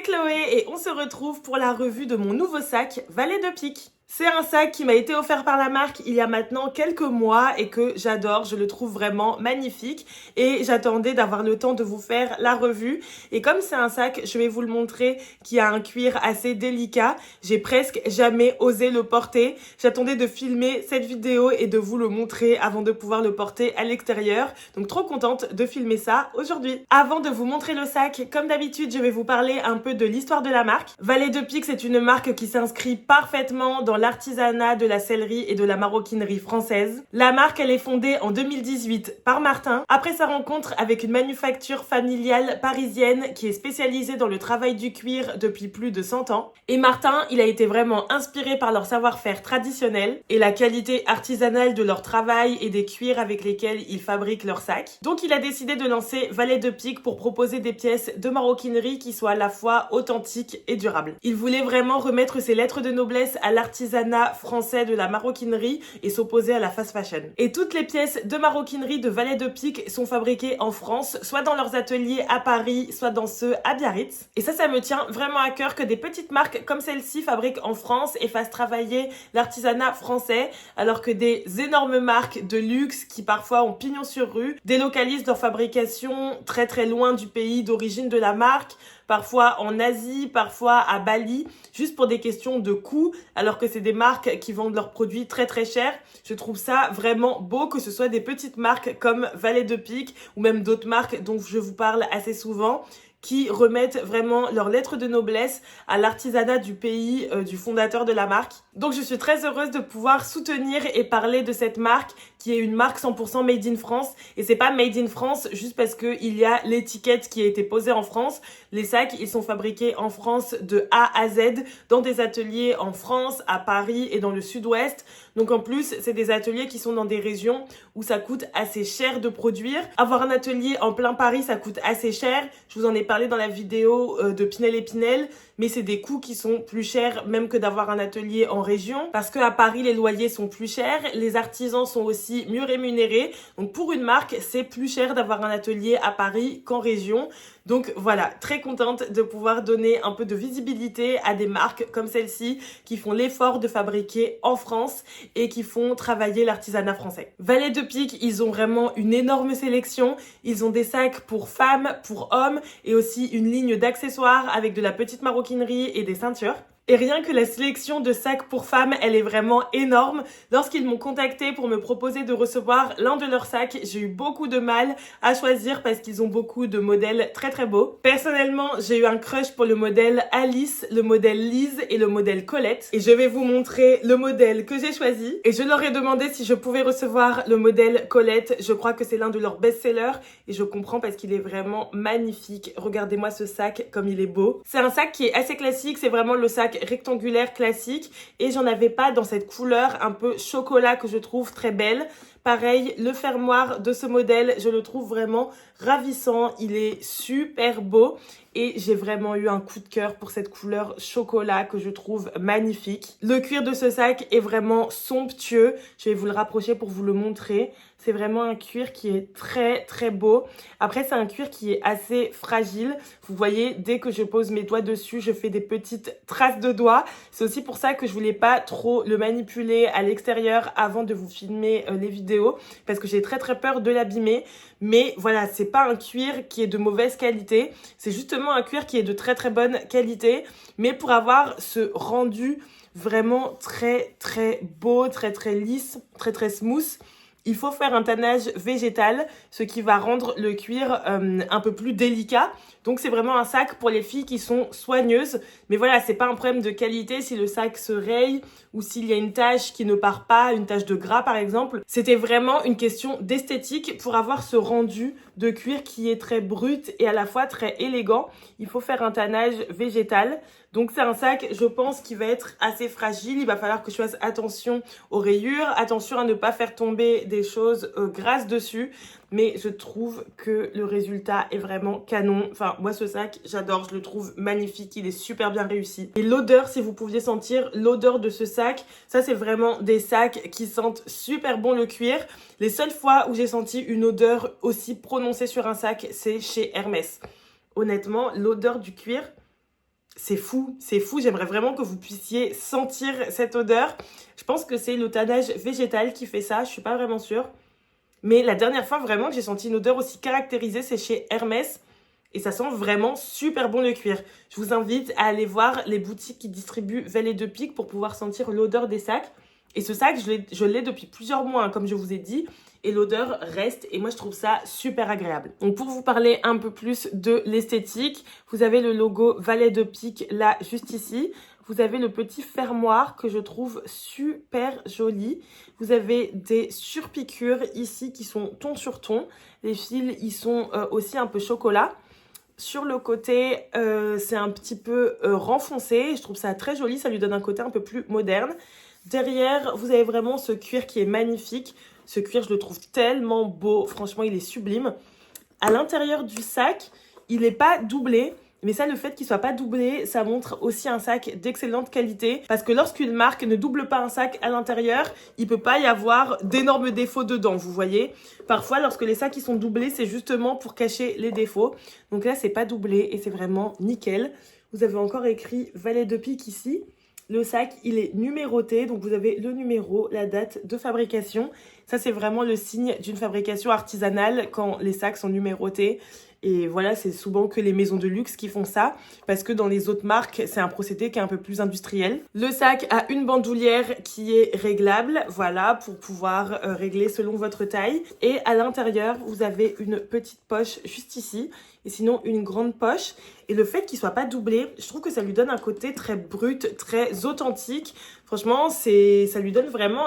Chloé et on se retrouve pour la revue de mon nouveau sac Valet de Pique. C'est un sac qui m'a été offert par la marque il y a maintenant quelques mois et que j'adore, je le trouve vraiment magnifique et j'attendais d'avoir le temps de vous faire la revue. Et comme c'est un sac, je vais vous le montrer, qui a un cuir assez délicat, j'ai presque jamais osé le porter. J'attendais de filmer cette vidéo et de vous le montrer avant de pouvoir le porter à l'extérieur. Donc trop contente de filmer ça aujourd'hui. Avant de vous montrer le sac, comme d'habitude, je vais vous parler un peu de l'histoire de la marque. Valet de Pique, c'est une marque qui s'inscrit parfaitement dans l'artisanat de la sellerie et de la maroquinerie française. La marque, elle est fondée en 2018 par Martin, après sa rencontre avec une manufacture familiale parisienne qui est spécialisée dans le travail du cuir depuis plus de 100 ans. Et Martin, il a été vraiment inspiré par leur savoir-faire traditionnel et la qualité artisanale de leur travail et des cuirs avec lesquels ils fabriquent leurs sacs. Donc il a décidé de lancer Valet de Pique pour proposer des pièces de maroquinerie qui soient à la fois authentiques et durables. Il voulait vraiment remettre ses lettres de noblesse à l'artisanat français de la maroquinerie et s'opposer à la fast fashion. Et toutes les pièces de maroquinerie de Valet de Pique sont fabriquées en France, soit dans leurs ateliers à Paris, soit dans ceux à Biarritz. Et ça me tient vraiment à cœur que des petites marques comme celle-ci fabriquent en France et fassent travailler l'artisanat français, alors que des énormes marques de luxe qui parfois ont pignon sur rue délocalisent leur fabrication très très loin du pays d'origine de la marque, parfois en Asie, parfois à Bali, juste pour des questions de coût, alors que c'est des marques qui vendent leurs produits très très cher. Je trouve ça vraiment beau que ce soit des petites marques comme Valet de Pique ou même d'autres marques dont je vous parle assez souvent, qui remettent vraiment leurs lettres de noblesse à l'artisanat du pays du fondateur de la marque. Donc je suis très heureuse de pouvoir soutenir et parler de cette marque qui est une marque 100% made in France. Et c'est pas made in France juste parce qu'il y a l'étiquette qui a été posée en France. Les sacs, ils sont fabriqués en France de A à Z dans des ateliers en France, à Paris et dans le sud-ouest. Donc en plus, c'est des ateliers qui sont dans des régions où ça coûte assez cher de produire. Avoir un atelier en plein Paris, ça coûte assez cher. Je vous en ai parlé dans la vidéo de Pinel et Pinel, mais c'est des coûts qui sont plus chers même que d'avoir un atelier en région, parce qu'à Paris, les loyers sont plus chers, les artisans sont aussi mieux rémunérés. Donc pour une marque, c'est plus cher d'avoir un atelier à Paris qu'en région. Donc voilà, très contente de pouvoir donner un peu de visibilité à des marques comme celle-ci qui font l'effort de fabriquer en France et qui font travailler l'artisanat français. Valet de Pique, ils ont vraiment une énorme sélection. Ils ont des sacs pour femmes, pour hommes et aussi une ligne d'accessoires avec de la petite maroquinerie et des ceintures. Et rien que la sélection de sacs pour femmes, elle est vraiment énorme. Lorsqu'ils m'ont contacté pour me proposer de recevoir l'un de leurs sacs, j'ai eu beaucoup de mal à choisir parce qu'ils ont beaucoup de modèles très très beaux. Personnellement, j'ai eu un crush pour le modèle Alice, le modèle Lise et le modèle Colette. Et je vais vous montrer le modèle que j'ai choisi. Et je leur ai demandé si je pouvais recevoir le modèle Colette. Je crois que c'est l'un de leurs best-sellers et je comprends parce qu'il est vraiment magnifique. Regardez-moi ce sac comme il est beau. C'est un sac qui est assez classique, c'est vraiment le sac rectangulaire classique et j'en avais pas dans cette couleur un peu chocolat que je trouve très belle. Pareil, le fermoir de ce modèle, je le trouve vraiment ravissant, il est super beau et j'ai vraiment eu un coup de cœur pour cette couleur chocolat que je trouve magnifique. Le cuir de ce sac est vraiment somptueux, je vais vous le rapprocher pour vous le montrer. C'est vraiment un cuir qui est très très beau. Après, c'est un cuir qui est assez fragile. Vous voyez, dès que je pose mes doigts dessus, je fais des petites traces de doigts. C'est aussi pour ça que je voulais pas trop le manipuler à l'extérieur avant de vous filmer les vidéos, parce que j'ai très très peur de l'abîmer. Mais voilà, c'est pas un cuir qui est de mauvaise qualité. C'est justement un cuir qui est de très très bonne qualité. Mais pour avoir ce rendu vraiment très très beau, très très lisse, très très smooth, il faut faire un tannage végétal, ce qui va rendre le cuir un peu plus délicat. Donc c'est vraiment un sac pour les filles qui sont soigneuses. Mais voilà, c'est pas un problème de qualité si le sac se raye ou s'il y a une tache qui ne part pas, une tache de gras par exemple. C'était vraiment une question d'esthétique pour avoir ce rendu de cuir qui est très brut et à la fois très élégant. Il faut faire un tannage végétal. Donc c'est un sac, je pense, qui va être assez fragile. Il va falloir que je fasse attention aux rayures, attention à ne pas faire tomber des choses grasses dessus. Mais je trouve que le résultat est vraiment canon. Enfin, moi, ce sac, j'adore, je le trouve magnifique, il est super bien réussi. Et l'odeur, si vous pouviez sentir l'odeur de ce sac, ça, c'est vraiment des sacs qui sentent super bon le cuir. Les seules fois où j'ai senti une odeur aussi prononcée sur un sac, c'est chez Hermès. Honnêtement, l'odeur du cuir, c'est fou, j'aimerais vraiment que vous puissiez sentir cette odeur. Je pense que c'est le tannage végétal qui fait ça, je suis pas vraiment sûre. Mais la dernière fois vraiment que j'ai senti une odeur aussi caractérisée, c'est chez Hermès. Et ça sent vraiment super bon le cuir. Je vous invite à aller voir les boutiques qui distribuent Valet de Pique pour pouvoir sentir l'odeur des sacs. Et ce sac, je l'ai depuis plusieurs mois, hein, comme je vous ai dit. Et l'odeur reste. Et moi, je trouve ça super agréable. Donc, pour vous parler un peu plus de l'esthétique, vous avez le logo Valet de Pique là, juste ici. Vous avez le petit fermoir que je trouve super joli. Vous avez des surpiqûres ici qui sont ton sur ton. Les fils, ils sont aussi un peu chocolat. Sur le côté, c'est un petit peu renfoncé. Je trouve ça très joli. Ça lui donne un côté un peu plus moderne. Derrière, vous avez vraiment ce cuir qui est magnifique. Ce cuir, je le trouve tellement beau. Franchement, il est sublime. À l'intérieur du sac, il n'est pas doublé. Mais ça, le fait qu'il soit pas doublé, ça montre aussi un sac d'excellente qualité. Parce que lorsqu'une marque ne double pas un sac à l'intérieur, il peut pas y avoir d'énormes défauts dedans, vous voyez. Parfois, lorsque les sacs ils sont doublés, c'est justement pour cacher les défauts. Donc là, c'est pas doublé et c'est vraiment nickel. Vous avez encore écrit Valet de Pique ici. Le sac, il est numéroté, donc vous avez le numéro, la date de fabrication. Ça, c'est vraiment le signe d'une fabrication artisanale quand les sacs sont numérotés. Et voilà, c'est souvent que les maisons de luxe qui font ça, parce que dans les autres marques, c'est un procédé qui est un peu plus industriel. Le sac a une bandoulière qui est réglable, voilà, pour pouvoir régler selon votre taille. Et à l'intérieur, vous avez une petite poche juste ici, et sinon une grande poche. Et le fait qu'il soit pas doublé, je trouve que ça lui donne un côté très brut, très authentique. Franchement, ça lui donne vraiment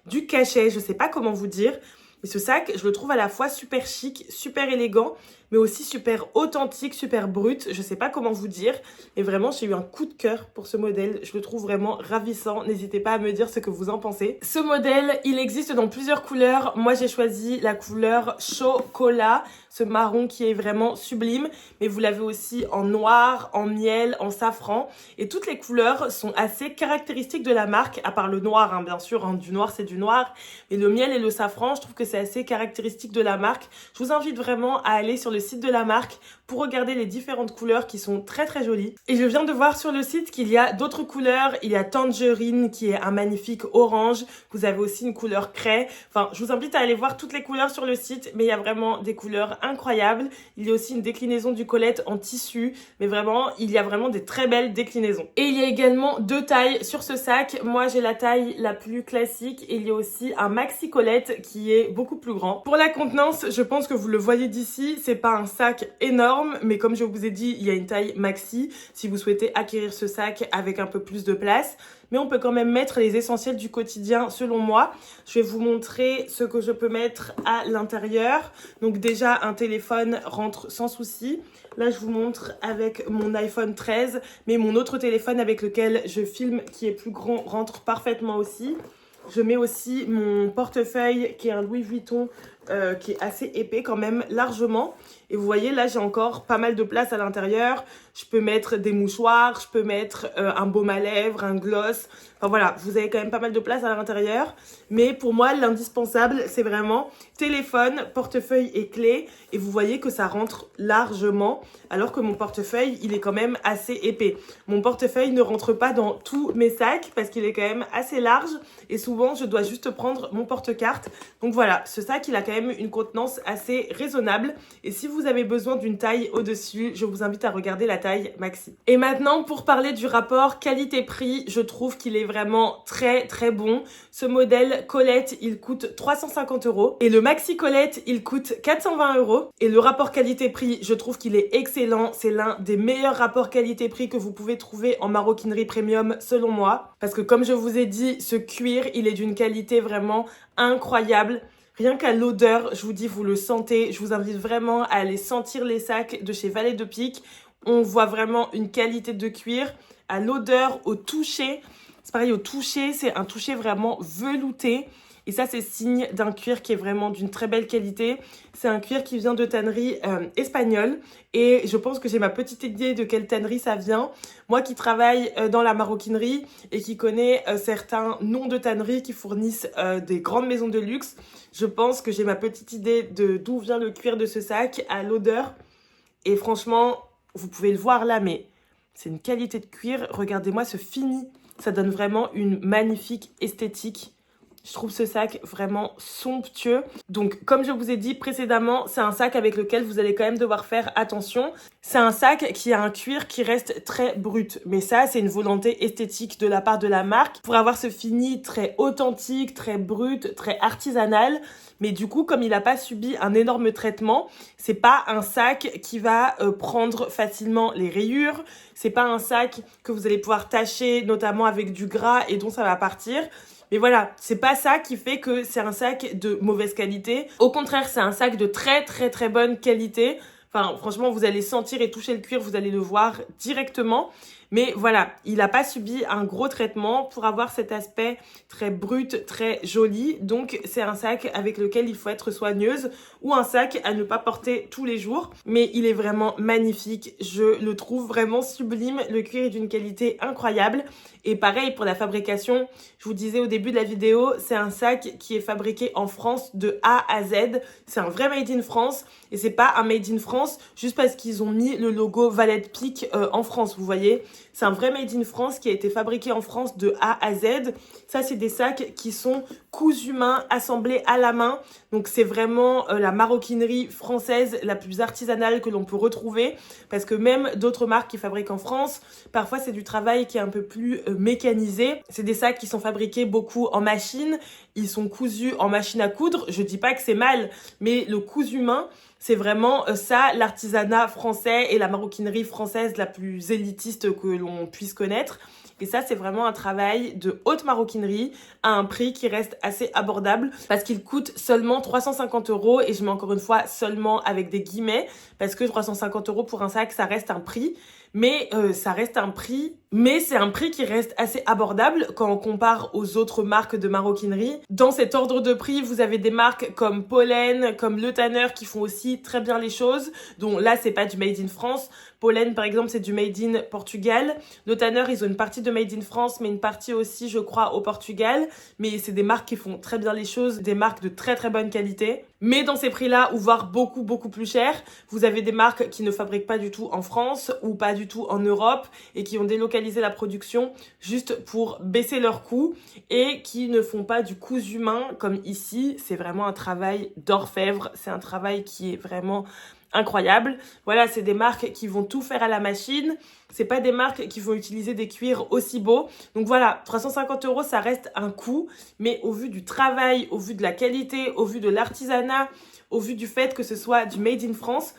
du cachet, je sais pas comment vous dire. Mais ce sac, je le trouve à la fois super chic, super élégant, mais aussi super authentique, super brut. Je sais pas comment vous dire. Et vraiment, j'ai eu un coup de cœur pour ce modèle. Je le trouve vraiment ravissant. N'hésitez pas à me dire ce que vous en pensez. Ce modèle, il existe dans plusieurs couleurs. Moi, j'ai choisi la couleur chocolat, ce marron qui est vraiment sublime. Mais vous l'avez aussi en noir, en miel, en safran. Et toutes les couleurs sont assez caractéristiques de la marque, à part le noir, hein, bien sûr. Hein, du noir, c'est du noir. Mais le miel et le safran, je trouve que c'est assez caractéristique de la marque. Je vous invite vraiment à aller sur le site de la marque pour regarder les différentes couleurs qui sont très très jolies. Et je viens de voir sur le site qu'il y a d'autres couleurs. Il y a Tangerine qui est un magnifique orange. Vous avez aussi une couleur craie. Enfin, je vous invite à aller voir toutes les couleurs sur le site, mais il y a vraiment des couleurs incroyables. Il y a aussi une déclinaison du collet en tissu, mais vraiment, il y a vraiment des très belles déclinaisons. Et il y a également deux tailles sur ce sac. Moi, j'ai la taille la plus classique et il y a aussi un maxi collet qui est beaucoup plus grand. Pour la contenance, je pense que vous le voyez d'ici, c'est pas un sac énorme, mais comme je vous ai dit, il y a une taille maxi si vous souhaitez acquérir ce sac avec un peu plus de place. Mais on peut quand même mettre les essentiels du quotidien selon moi. Je vais vous montrer ce que je peux mettre à l'intérieur. Donc déjà, un téléphone rentre sans souci. Là, je vous montre avec mon iPhone 13, mais mon autre téléphone avec lequel je filme, qui est plus grand, rentre parfaitement aussi. Je mets aussi mon portefeuille qui est un Louis Vuitton qui est assez épais quand même, largement. Et vous voyez, là, j'ai encore pas mal de place à l'intérieur. Je peux mettre des mouchoirs, je peux mettre un baume à lèvres, un gloss. Enfin voilà, vous avez quand même pas mal de place à l'intérieur. Mais pour moi, l'indispensable, c'est vraiment téléphone, portefeuille et clé. Et vous voyez que ça rentre largement, alors que mon portefeuille, il est quand même assez épais. Mon portefeuille ne rentre pas dans tous mes sacs parce qu'il est quand même assez large. Et souvent, je dois juste prendre mon porte-carte. Donc voilà, ce sac, il a quand même une contenance assez raisonnable. Et si vous avez besoin d'une taille au-dessus, je vous invite à regarder la taille maxi. Et maintenant, pour parler du rapport qualité-prix, je trouve qu'il est vraiment très très bon. Ce modèle Colette, il coûte 350 € et le maxi Colette, il coûte 420 €. Et le rapport qualité-prix, je trouve qu'il est excellent. C'est l'un des meilleurs rapports qualité-prix que vous pouvez trouver en maroquinerie premium selon moi. Parce que comme je vous ai dit, ce cuir, il est d'une qualité vraiment incroyable. Rien qu'à l'odeur, je vous dis, vous le sentez. Je vous invite vraiment à aller sentir les sacs de chez Valet de Pique. On voit vraiment une qualité de cuir. À l'odeur, au toucher, c'est pareil, au toucher, c'est un toucher vraiment velouté. Et ça, c'est signe d'un cuir qui est vraiment d'une très belle qualité. C'est un cuir qui vient de tannerie espagnole. Et je pense que j'ai ma petite idée de quelle tannerie ça vient. Moi qui travaille dans la maroquinerie et qui connais certains noms de tanneries qui fournissent des grandes maisons de luxe, je pense que j'ai ma petite idée de d'où vient le cuir de ce sac, à l'odeur. Et franchement, vous pouvez le voir là, mais C'est une qualité de cuir. Regardez-moi ce fini. Ça donne vraiment une magnifique esthétique. Je trouve ce sac vraiment somptueux. Donc, comme je vous ai dit précédemment, c'est un sac avec lequel vous allez quand même devoir faire attention. C'est un sac qui a un cuir qui reste très brut. Mais ça, c'est une volonté esthétique de la part de la marque pour avoir ce fini très authentique, très brut, très artisanal. Mais du coup, comme il n'a pas subi un énorme traitement, c'est pas un sac qui va prendre facilement les rayures. C'est pas un sac que vous allez pouvoir tacher, notamment avec du gras et dont ça va partir. Mais voilà, c'est pas ça qui fait que c'est un sac de mauvaise qualité. Au contraire, c'est un sac de très très très bonne qualité. Enfin, franchement, vous allez sentir et toucher le cuir, vous allez le voir directement. Mais voilà, il n'a pas subi un gros traitement pour avoir cet aspect très brut, très joli. Donc, c'est un sac avec lequel il faut être soigneuse ou un sac à ne pas porter tous les jours. Mais il est vraiment magnifique. Je le trouve vraiment sublime. Le cuir est d'une qualité incroyable. Et pareil pour la fabrication, je vous disais au début de la vidéo, c'est un sac qui est fabriqué en France de A à Z. C'est un vrai made in France. Et c'est pas un made in France juste parce qu'ils ont mis le logo Valet de Pique en France, vous voyez. C'est un vrai made in France qui a été fabriqué en France de A à Z. Ça, c'est des sacs qui sont cousus main, assemblés à la main. Donc, c'est vraiment la maroquinerie française la plus artisanale que l'on peut retrouver. Parce que même d'autres marques qui fabriquent en France, parfois, c'est du travail qui est un peu plus mécanisé. C'est des sacs qui sont fabriqués beaucoup en machine. Ils sont cousus en machine à coudre. Je dis pas que c'est mal, mais le cousu main, c'est vraiment ça, l'artisanat français et la maroquinerie française la plus élitiste que l'on puisse connaître. Et ça, c'est vraiment un travail de haute maroquinerie à un prix qui reste assez abordable parce qu'il coûte seulement 350 €. Et je mets encore une fois seulement avec des guillemets parce que 350 € pour un sac, ça reste un prix. Mais ça reste un prix, mais c'est un prix qui reste assez abordable quand on compare aux autres marques de maroquinerie. Dans cet ordre de prix, vous avez des marques comme Pollen, comme Le Tanner qui font aussi très bien les choses. Donc là, c'est pas du made in France. Pollen, par exemple, c'est du made in Portugal. Le Tanner, ils ont une partie de made in France, mais une partie aussi, je crois, au Portugal. Mais c'est des marques qui font très bien les choses, des marques de très très bonne qualité. Mais dans ces prix-là, ou voire beaucoup beaucoup plus cher, vous avez des marques qui ne fabriquent pas du tout en France ou pas du tout en Europe et qui ont délocalisé la production juste pour baisser leurs coûts et qui ne font pas du cousu main comme ici. C'est vraiment un travail d'orfèvre, c'est un travail qui est vraiment incroyable. Voilà, c'est des marques qui vont tout faire à la machine. C'est pas des marques qui vont utiliser des cuirs aussi beaux. Donc voilà, 350 €, ça reste un coût. Mais au vu du travail, au vu de la qualité, au vu de l'artisanat, au vu du fait que ce soit du made in France,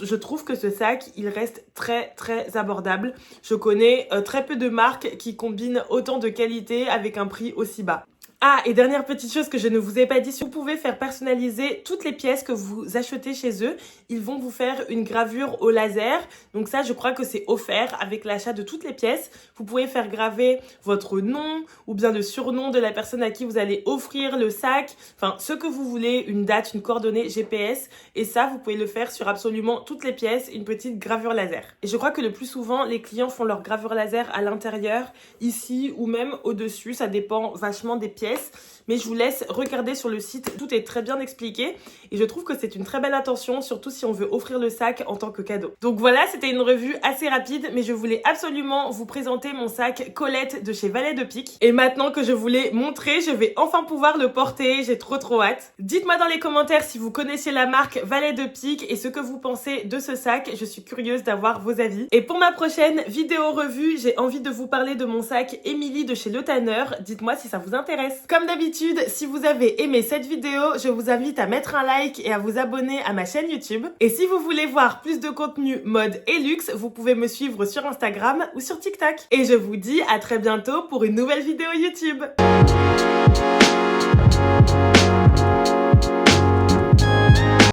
je trouve que ce sac, il reste très très abordable. Je connais très peu de marques qui combinent autant de qualité avec un prix aussi bas. Ah, et dernière petite chose que je ne vous ai pas dit, si vous pouvez faire personnaliser toutes les pièces que vous achetez chez eux, ils vont vous faire une gravure au laser. Donc ça, je crois que c'est offert avec l'achat de toutes les pièces. Vous pouvez faire graver votre nom ou bien le surnom de la personne à qui vous allez offrir le sac. Enfin, ce que vous voulez, une date, une coordonnée GPS. Et ça, vous pouvez le faire sur absolument toutes les pièces, une petite gravure laser. Et je crois que le plus souvent, les clients font leur gravure laser à l'intérieur, ici ou même au-dessus. Ça dépend vachement des pièces. Mais je vous laisse regarder sur le site, tout est très bien expliqué et je trouve que c'est une très belle attention, surtout si on veut offrir le sac en tant que cadeau. Donc voilà, c'était une revue assez rapide, mais je voulais absolument vous présenter mon sac Colette de chez Valet de Pique. Et maintenant que je vous l'ai montré, je vais enfin pouvoir le porter, j'ai trop hâte. Dites-moi dans les commentaires si vous connaissez la marque Valet de Pique et ce que vous pensez de ce sac, je suis curieuse d'avoir vos avis. Et pour ma prochaine vidéo revue, j'ai envie de vous parler de mon sac Emily de chez Le Tanner, dites-moi si ça vous intéresse. Comme d'habitude, si vous avez aimé cette vidéo, je vous invite à mettre un like et à vous abonner à ma chaîne YouTube. Et si vous voulez voir plus de contenu mode et luxe, vous pouvez me suivre sur Instagram ou sur TikTok. Et je vous dis à très bientôt pour une nouvelle vidéo YouTube.